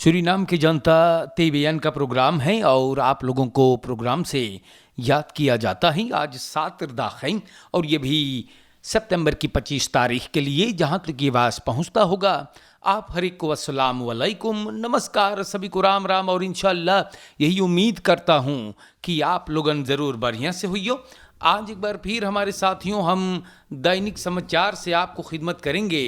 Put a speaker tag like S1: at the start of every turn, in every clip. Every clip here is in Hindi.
S1: सूरीनाम की जनता तेबियन का प्रोग्राम है और आप लोगों को प्रोग्राम से याद किया जाता है। आज 7 रदाख है और ये भी सितंबर की 25 तारीख के लिए जहाँ तक ये आवाज़ पहुँचता होगा आप हर एक को अस्सलाम वालेकुम, नमस्कार, सभी को राम राम। और इंशाअल्लाह यही उम्मीद करता हूँ कि आप लोगन ज़रूर बढ़िया से हुई हो। आज एक बार फिर हमारे साथियों हम दैनिक समाचार से आपको खिदमत करेंगे,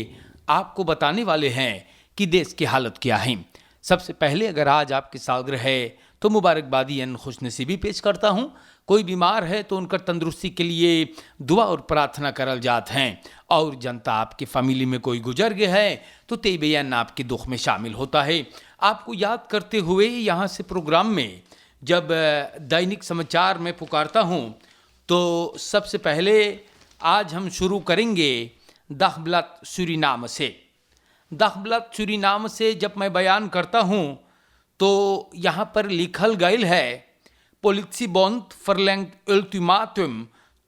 S1: आपको बताने वाले हैं कि देश की हालत क्या है। सबसे पहले अगर आज आपकी सालगिरह है तो मुबारकबादी यानी खुशनसीबी पेश करता हूँ। कोई बीमार है तो उनका तंदुरुस्ती के लिए दुआ और प्रार्थना करल जात हैं। और जनता आपकी फैमिली में कोई गुजर गया है तो तेबियन आपके दुख में शामिल होता है। आपको याद करते हुए यहाँ से प्रोग्राम में जब दैनिक समाचार में पुकारता हूँ तो सबसे पहले आज हम शुरू करेंगे दखबलत सूरीनाम से। दखबलत सूरीनाम से जब मैं बयान करता हूँ तो यहाँ पर लिखल गयल है पोलित्सीबॉन्ड फर्लैंग्ड अल्टीमेटम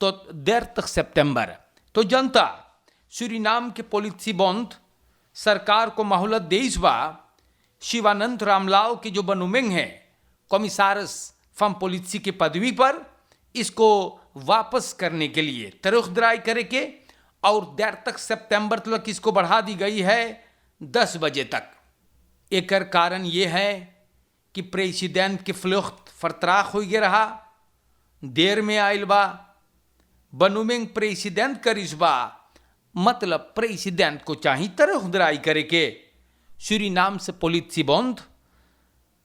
S1: tot 30 सितंबर। तो जनता सूरीनाम के पोलित्सीबॉन्ड सरकार को मोहलत देइस बा शिवानंद रामलाव के जो बनुमेंग है कमिसारस फम पोलित्सी के पदवी पर, इसको वापस करने के लिए तरफदारी करे के और 30 सितंबर तक इसको बढ़ा दी गई है 10 बजे तक। एक कारण ये है कि प्रेसिडेंट की फ्लुख्त फरतराख हो गया रहा, देर में आयल बा, बनुमेंग प्रेसिडेंट करिस बा, मतलब प्रेसिडेंट को चाहिए तरफदारी करे के। सूरीनाम से पोलित्सीबॉन्ड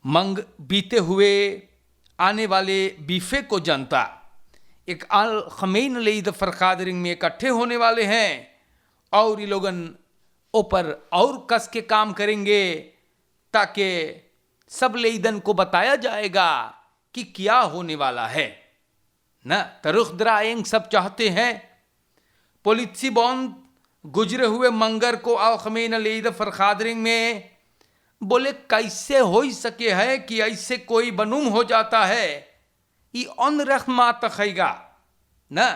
S1: मंग बीते हुए आने वाले बीफे को जनता एक अल खमीन लीद फरखादरिंग में इकट्ठे होने वाले हैं और ये लोगन ऊपर और कस के काम करेंगे ताकि सब लेईदन को बताया जाएगा कि क्या होने वाला है न। तरुखदराएंग सब चाहते हैं पोलित्सीबॉन्ड गुजरे हुए मंगर को अल खमीन लीद फरखादरिंग में बोले कैसे हो सके है कि ऐसे कोई बनूम हो जाता है, ये अनरहमात खैगा न।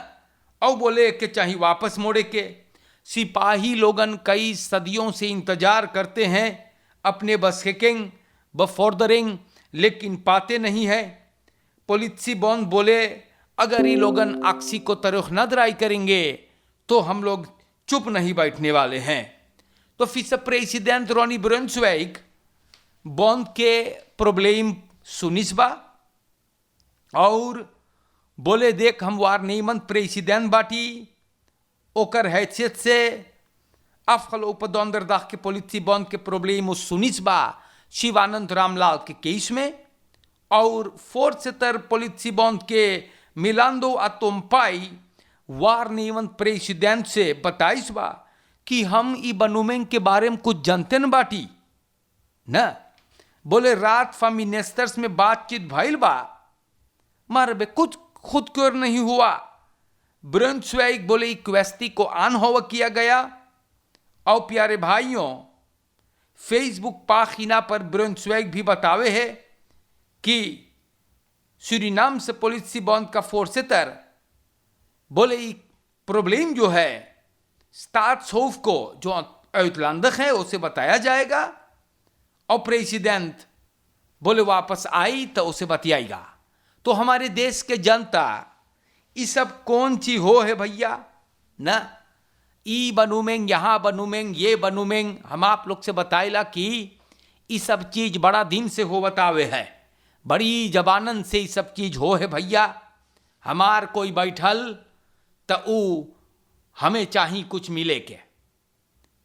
S1: और बोले कि चाहे वापस मोड़े के। सिपाही लोगन कई सदियों से इंतजार करते हैं अपने बसकिंग बफोर्दरिंग, लेकिन पाते नहीं है। पोलित्सीबॉन्ड बोले अगर ये लोगन अक्सी को तरफदारी करेंगे तो हम लोग चुप नहीं बैठने वाले हैं। तो फिर प्रेसिडेंट रोनी ब्रुन्सविक बॉन्ड के प्रॉब्लम सुनिस बा और बोले देख हम वार नीमन प्रेसिडेंट बाटी ओकर हैसियत से अफल उपदोंदरदाख के पोलित्सीबॉन्ड के प्रॉब्लम सुनिस बा शिवानंद रामलाल के केस में। और फोर्थ से तर पोलित्सीबॉन्ड के मिलांदो अतोम्पाई वार नीमन प्रेसिडेंट से बताइस बा कि हम ई बनुमेंग के बारे में कुछ जानते न बाटी न। बोले रात फा मिनिस्टर्स में बातचीत भइल बा मार बे कुछ खुद क्योर नहीं हुआ। ब्रुन्सविक बोले क्वेस्टी को आन होवा किया गया। और प्यारे भाइयों फेसबुक पाखिना पर ब्रुन्सविक भी बतावे है कि सूरीनाम से पोलित्सीबॉन्ड का फोर्सेतर बोले प्रॉब्लम जो है स्टाट्सहोफ को जो uitlandig है उसे बताया जाएगा और प्रेसिडेंट बोले वापस आई तो उसे बतियाएगा। तो हमारे देश के जनता ये सब कौन ची हो है भैया ना। ई बनूमेंग यहाँ बनूमेंग ये बनूमेंग हम आप लोग से बताइला कि ये सब चीज बड़ा दिन से हो बतावे है, बड़ी जबानन से ये सब चीज हो है भैया। हमार कोई बैठल तो ऊ हमें चाहिए कुछ मिले के,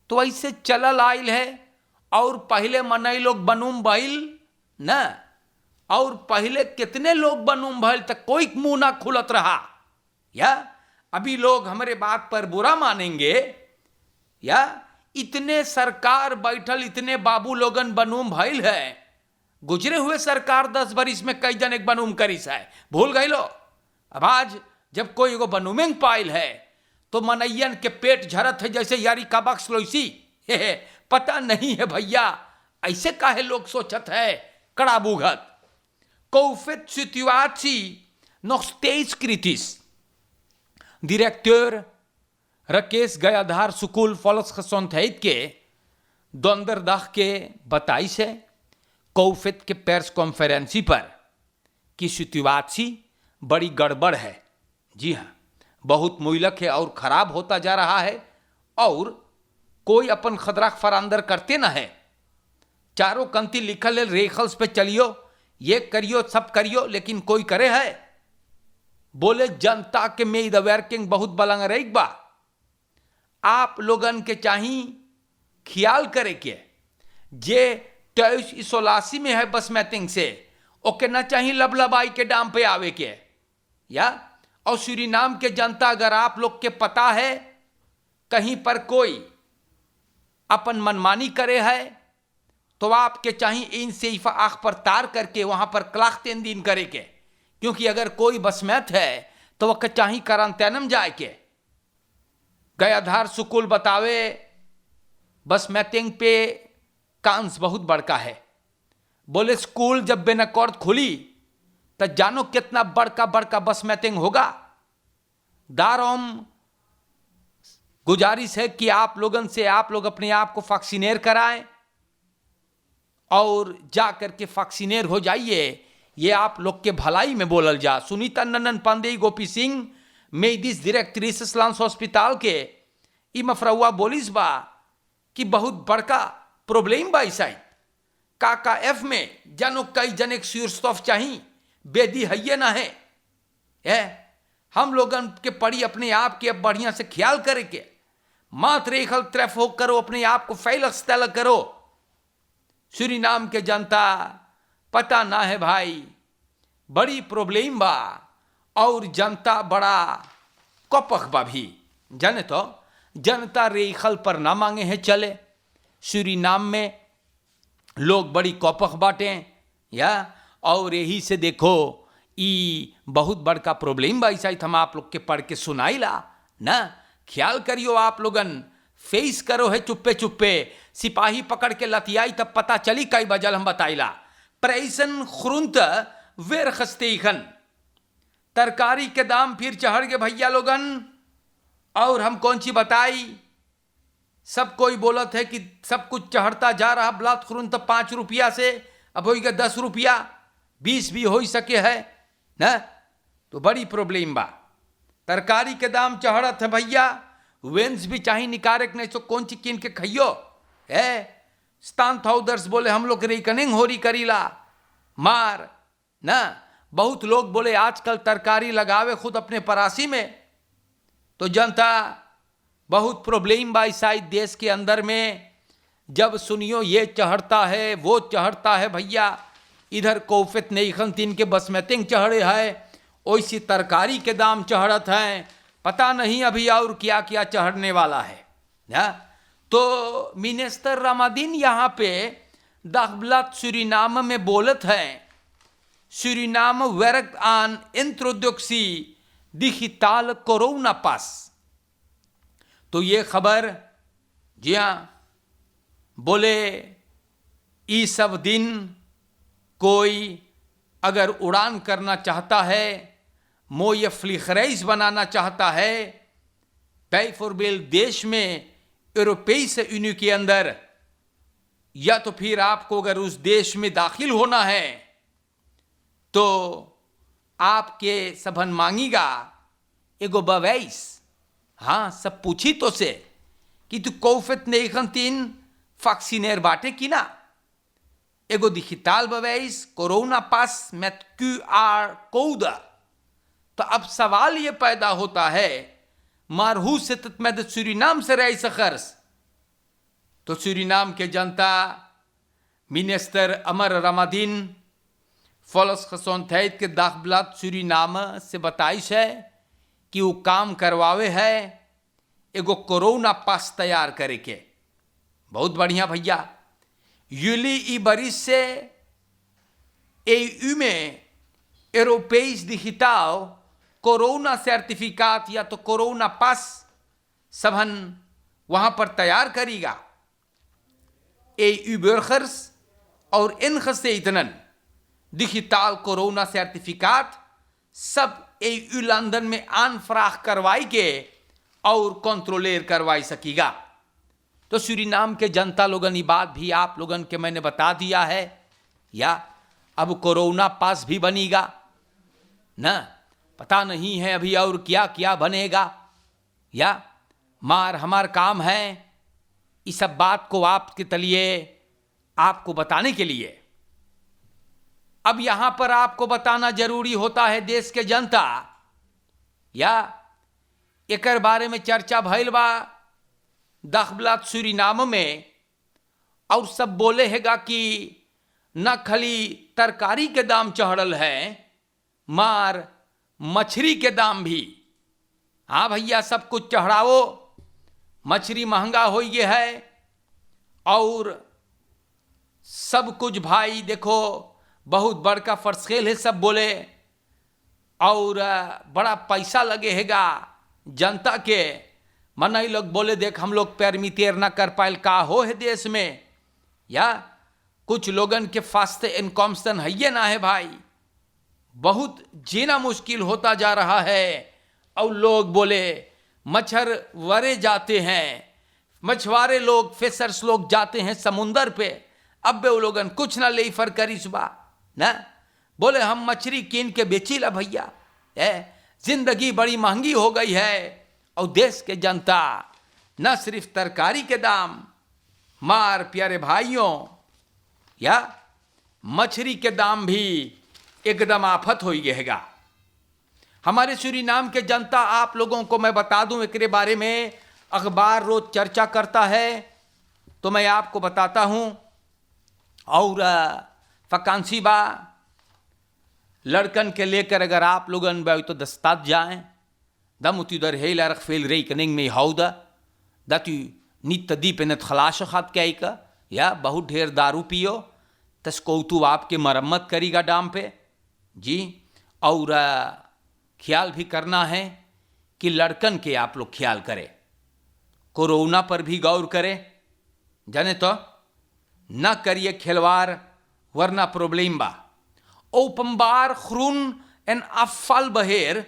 S1: तो ऐसे चलल आइल है। और पहले मनई लोग बनूम भइल न, और पहले कितने लोग बनूम भइल तक कोई मुंह ना खुलत रहा। या अभी लोग हमारे बात पर बुरा मानेंगे या इतने सरकार बैठल इतने बाबू लोगन बनूम भइल है, गुजरे हुए सरकार 10 बरिस में कई जन एक बनूम करिस है, भूल गई लो। अब आज जब कोई एगो बनूमेंग पाइल है तो मनैयन के पेट झरत है जैसे यारी का बक्स लोइसी। पता नहीं है भैया ऐसे काहे लोग सोचत है कड़ा बुघत। Kofet situatie nog steeds kritisch. Directeur Rakesh Gayadhar school volksgezondheid के donderdag के बताइश है कोफित के प्रेस कॉन्फ्रेंसी पर कि सिचुएशन बड़ी गड़बड़ है। जी हाँ, बहुत मुल्क है और खराब होता जा रहा है और कोई अपन खतरा फरांदर करते ना है। चारों कंती लिखल है रेखल्स पे चलियो, ये करियो सब करियो, लेकिन कोई करे है। बोले जनता के में द वर्किंग बहुत बलंग रही बा। आप लोगन के चाहिए ख्याल करे के जे 2381 में है बस मैथिंग से ओके ना चाहिए लबलबाई के डाम पे आवे के या। और सूरीनाम के जनता, अगर आप लोग के पता है कहीं पर कोई अपन मनमानी करे है तो आपके चाहिए इन से आंख पर तार करके वहां पर क्लाख 3 दिन करे के, क्योंकि अगर कोई बसमैथ है तो वह चाहिए क्वारंटाइन जाए के। गयाधार सुकुल बतावे बसमैथिंग पे कांस बहुत बड़का है। बोले स्कूल जब बेनकौर खुली तो जानो कितना बड़का बड़का बसमैथिंग होगा। दारोम गुजारिश है कि आप लोगन से आप लोग अपने आप को वैक्सीनेट कराएं और जा करके वैक्सीनेट हो जाइए। ये आप लोग के भलाई में बोलल जा। सुनीता नंदन पांडे गोपी सिंह मेडिस डायरेक्ट्रेस लांस हॉस्पिटल के ई मफरवा बोलिस बा कि बहुत बड़का प्रॉब्लम बा। इसाई काका एफ में जानो कई जन एक शीर्षोफ चाहिए बेदी है ना है। हम लोगन के पड़ी अपने आप के अब बढ़िया से ख्याल करे के, मात्र एक हल तरफ हो करो, अपने आप को फैलक्स तैल करो। सूरीनाम के जनता पता ना है भाई, बड़ी प्रॉब्लम बा और जनता बड़ा कपक बा भी। जाने तो जनता रेखल पर ना मांगे हैं चले। सूरीनाम में लोग बड़ी कपक बाटे या, और यही से देखो ई बहुत बड़का प्रॉब्लम बा। ऐसा हम आप लोग के पढ़ के सुनाइला ना। ख्याल करियो आप लोगन, फेस करो है चुप्पे चुप्पे। सिपाही पकड़ के लतियाई तब पता चली कई बजल हम बताइला। प्रेसन खुरुंत वेर खस्तेखन, तरकारी के दाम फिर चढ़ गए भैया लोगन। और हम कौन सी बताई, सब कोई बोलत है कि सब कुछ चढ़ता जा रहा। ब्लात खुरुंत 5 रुपया से अब हो गया 10 रुपया, 20 भी हो सके है ना। तो बड़ी प्रॉब्लम बा। तरकारी के दाम चढ़त है भैया, वेंस भी चाहिए निकारक, नहीं तो कौन सी किन के खइयो है। स्तान थाउदर्स बोले हम लोग रिकनिंग हो रही करीला मार ना। बहुत लोग बोले आजकल तरकारी लगावे खुद अपने परासी में। तो जनता बहुत प्रॉब्लम बा ईसाई देश के अंदर में। जब सुनियो ये चढ़ता है वो चढ़ता है भैया, इधर कोफित नहीं खन के बसमैथिंग चढ़े है, वैसी तरकारी के दाम चढ़त हैं। पता नहीं अभी और क्या क्या चढ़ने वाला है ना। तो मिनिस्टर रमादीन यहाँ पे दाखबलात सूरीनाम में बोलत हैं, Suriname werkt aan introductie digitaal corona पास। तो ये खबर जी हाँ, बोले ई सब दिन कोई अगर उड़ान करना चाहता है, मोय फ्लीखरेज बनाना चाहता है पैफोरबेल देश में, यूरोपीय यूनियन के अंदर, या तो फिर आपको अगर उस देश में दाखिल होना है तो आपके सबन मांगीगा एगो बवैस। हाँ, सब पूछी तो से कि तू कोफित नहीं 3 वैक्सीनेर बाटे की ना। एगो डिजिटल बवैस कोरोना पास में QR कोड। तो अब सवाल ये पैदा होता है मारहू से तत्मद सूरीनाम से रही सखर्स। तो सूरीनाम के जनता मिनिस्टर अमर रमादीन फॉलस खसोंथैत के दाखबलात सूरीनाम से बताइश है कि वो काम करवावे है एगो कोरोना पास तैयार करे के। बहुत बढ़िया भैया। यूली ई बरिस से EU में यूरोपीय डिजिटल कोरोना सर्टिफिकेट या तो कोरोना पास सबन वहां पर तैयार करेगा। EU बर्खर्स और इन खस्ते इतनन डिजिटल कोरोना सर्टिफिकेट सब EU लंदन में आन फराख करवाई के और कंट्रोलर करवाई सकेगा। तो सूरीनाम के जनता लोगन ये बात भी आप लोगन के मैंने बता दिया है या अब कोरोना पास भी बनेगा ना, पता नहीं है अभी और क्या क्या बनेगा, या मार हमार काम है इस सब बात को आपके तलिए आपको बताने के लिए। अब यहां पर आपको बताना जरूरी होता है देश के जनता, या एकर बारे में चर्चा भइल बा दखबलात सूरीनाम में, और सब बोले हैगा कि न खाली तरकारी के दाम चढ़ल है, मार मछली के दाम भी। हाँ भैया, सब कुछ चढ़ाओ, मछली महंगा हो गया है, और सब कुछ भाई देखो बहुत बड़का फर्सखेल है, सब बोले, और बड़ा पैसा लगे हैगा जनता के। मनई लोग बोले देख हम लोग पैर में तेर ना कर पाए का हो है देश में, या कुछ लोगन के फास्ते इनकम है ये ना है भाई, बहुत जीना मुश्किल होता जा रहा है। और लोग बोले मच्छर वरे जाते हैं, मछुआरे लोग फिशर्स लोग जाते हैं समुंदर पे, अब वो लोगन कुछ ना ले फर करी सुबह ना, बोले हम मछली कीन के बेची ला भैया, जिंदगी बड़ी महंगी हो गई है। और देश के जनता न सिर्फ तरकारी के दाम, मार प्यारे भाइयों, या मछली के दाम भी एकदम आफत हो गएगा। हमारे सूरीनाम के जनता, आप लोगों को मैं बता दूं एक बारे में, अखबार रोज चर्चा करता है तो मैं आपको बताता हूं। और फकांसी बा लड़कन के लेकर अगर आप लोगन तो दस्ताद जाएं दम उतर heel erg veel rekening mee houden dat u niet te diep in het glaasje gaat kijken, या बहुत ढेर दारू पियो तस्कोतु आपके मरम्मत करेगा डाम पे जी। और ख्याल भी करना है कि लड़कन के आप लोग ख्याल करें, कोरोना पर भी गौर करें, जाने तो न करिए खिलवाड़ वरना प्रॉब्लम बा। ओपनबार groen en afvalbeheer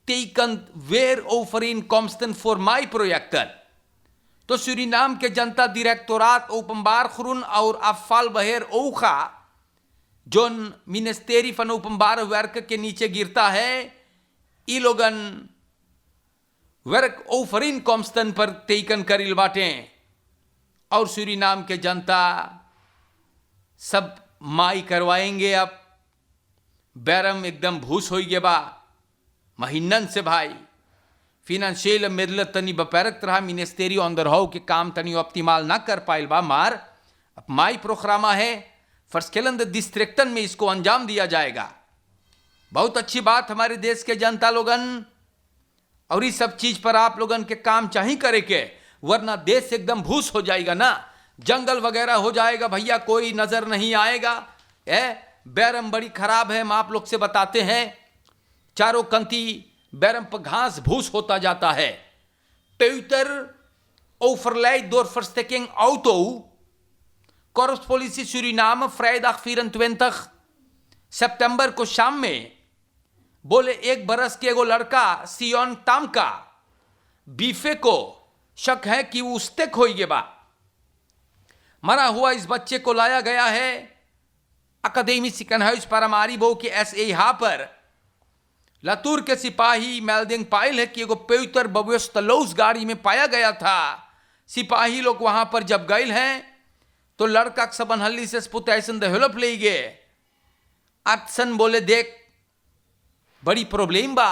S1: tekent weer overeenkomsten voor maaiprojecten। तो सूरीनाम के जनता डायरेक्टोरात ओपनबार groen और afvalbeheer ओखा जोन मिनिस्टेरी फन ओपनबार वर्क के नीचे गिरता है, ई लोगन वर्क overeenkomsten पर टेकन करिल बाटे। और सूरीनाम के जनता सब माई करवाएंगे। अब बैरम एकदम भूस हो गया बा महीनन से भाई, फिनेंशियल मिडल तनी बपैरक तरह मिनिस्टेरी अंदर हो के काम तनी ऑप्टिमाल ना कर पाइल बा। मार अब माई प्रोग्रामा है फर्स्केलन डिस्ट्रिक्टन में इसको अंजाम दिया जाएगा। बहुत अच्छी बात हमारे देश के जनता लोगन, और इस सब चीज पर आप लोगन के काम चाहिए करे के, वरना देश एकदम भूस हो जाएगा ना, जंगल वगैरह हो जाएगा भैया, कोई नजर नहीं आएगा। बैरम बड़ी खराब है, हम आप लोग से बताते हैं, चारों कंती बैरम पर घास भूस होता जाता है। Peuter overlijdt door versteking auto। Korpspolitie Suriname vrijdag 24 सितंबर को शाम में बोले 1 बरस के एगो लड़का सियोन तामका बीफे को शक है कि वो उस्तेक हो गया बा। मरा हुआ इस बच्चे को लाया गया है अकादमी सिकनहाउस परमारी बो के एसए हा पर। लातूर के सिपाही मेल्डिंग पाइल है कि एगो पेउतर बबुस तलौस गाड़ी में पाया गया था। सिपाही लोग वहां पर जब गए हैं तो लड़का सबनहल्ली से स्पुतैसन डेवलप ले गए। अक्सन बोले देख बड़ी प्रॉब्लम बा,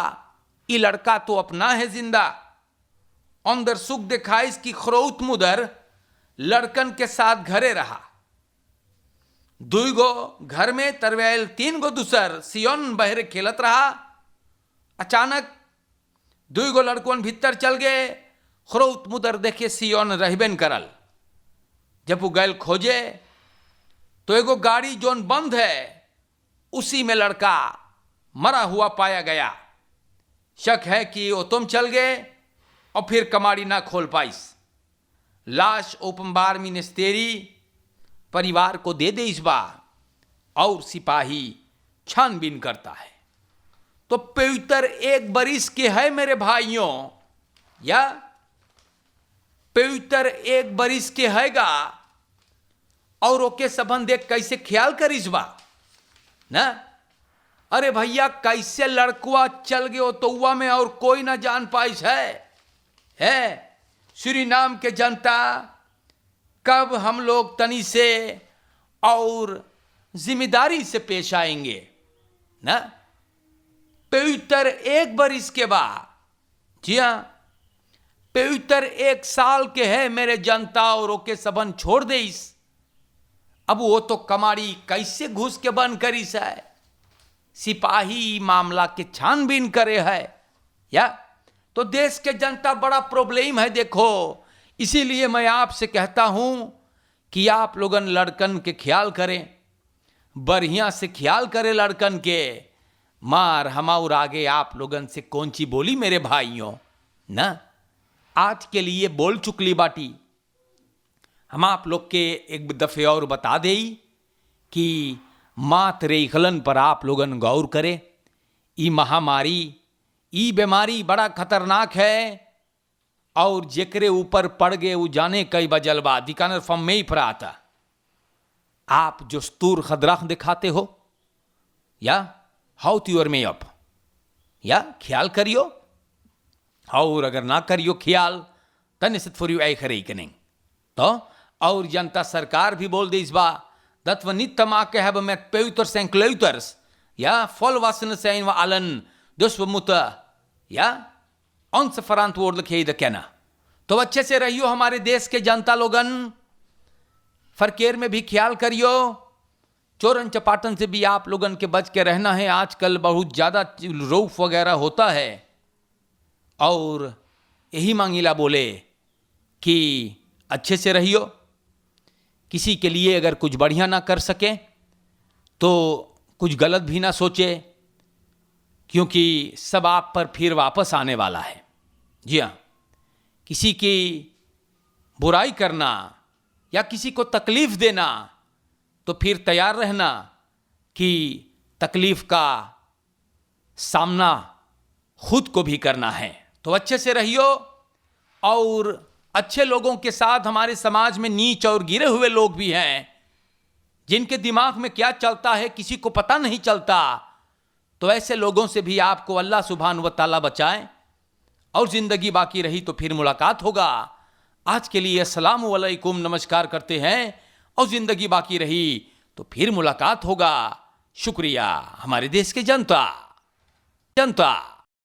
S1: ये लड़का तो अपना है जिंदा। अंदर सुख दिखाइस की खरौत मुदर लड़कन के साथ घरे रहा। 2 गो घर में तरवेल 3 गो दूसर सियोन बहरे खेलत रहा। अचानक 2 गो लड़कों भीतर चल गए। खरौत मुदर देखे सियोन रहबेन करल। जब वो गैल खोजे तो एगो गाड़ी जोन बंद है उसी में लड़का मरा हुआ पाया गया। शक है कि वो तुम चल गए और फिर कमाड़ी ना खोल पाइस। लाश ओपनबार मिनिस्टेरी परिवार को दे दे इस बार, और सिपाही छानबीन करता है। तो पेउतर 1 बरिस के है मेरे भाइयों, या पेउतर 1 बरिस के हैगा। और ओके सबन देख कैसे ख्याल करिस बा ना। अरे भैया कैसे लड़कुआ चल गयो तौवा में और कोई ना जान पाइस है सूरीनाम के जनता कब हम लोग तनी से और जिम्मेदारी से पेश आएंगे ना। पवित्र एक बरिस के बाद, जी हाँ, पवित्र 1 साल के है मेरे जनता और ओके सबन छोड़ दे इस। अब वो तो कमाड़ी कैसे घुस के बंद करिस है, सिपाही मामला के छानबीन करे है या तो देश के जनता बड़ा प्रॉब्लम है देखो। इसीलिए मैं आपसे कहता हूं कि आप लोगन लड़कन के ख्याल करें, बढ़िया से ख्याल करें लड़कन के। मार हम और आगे आप लोगन से कौन सी बोली मेरे भाइयों ना। आज के लिए बोल चुकली बाटी। हम आप लोग के एक दफे और बता दे कि मात रेखलन पर आप लोगन गौर करें। ई महामारी, ई बीमारी बड़ा खतरनाक है और जेकरे ऊपर पड़ गए वो जाने कई बजलबा दिकानर फम में ही फराता। आप जो स्तूर खदराख दिखाते हो या हाउ त्योर में अप या ख्याल करियो, और अगर ना करियो ख्याल तन फॉर यू आई खरे नहीं तो। और जनता सरकार भी बोल दे इस बा दत्व नित्तमा के हब में पेउतर सेंक्लेउतर्स या फॉल वासन से व आलन दुष्वमुत या अंश फरांत वोड लखे द कहना। तो अच्छे से रहियो हमारे देश के जनता लोगन, फरकेर में भी ख्याल करियो, चोरन चपाटन से भी आप लोगन के बच के रहना है। आजकल बहुत ज़्यादा रौफ वगैरह होता है और यही मांगीला बोले कि अच्छे से रहियो। किसी के लिए अगर कुछ बढ़िया ना कर सके तो कुछ गलत भी ना सोचे, क्योंकि सब आप पर फिर वापस आने वाला है। जी हाँ, किसी की बुराई करना या किसी को तकलीफ देना तो फिर तैयार रहना कि तकलीफ का सामना खुद को भी करना है। तो अच्छे से रहियो और अच्छे लोगों के साथ। हमारे समाज में नीच और गिरे हुए लोग भी हैं जिनके दिमाग में क्या चलता है किसी को पता नहीं चलता। तो ऐसे लोगों से भी आपको अल्लाह सुभान व ताला बचाए। और जिंदगी बाकी रही तो फिर मुलाकात होगा। आज के लिए अस्सलाम वालेकुम नमस्कार करते हैं, और जिंदगी बाकी रही तो फिर मुलाकात होगा। शुक्रिया हमारे देश के जनता।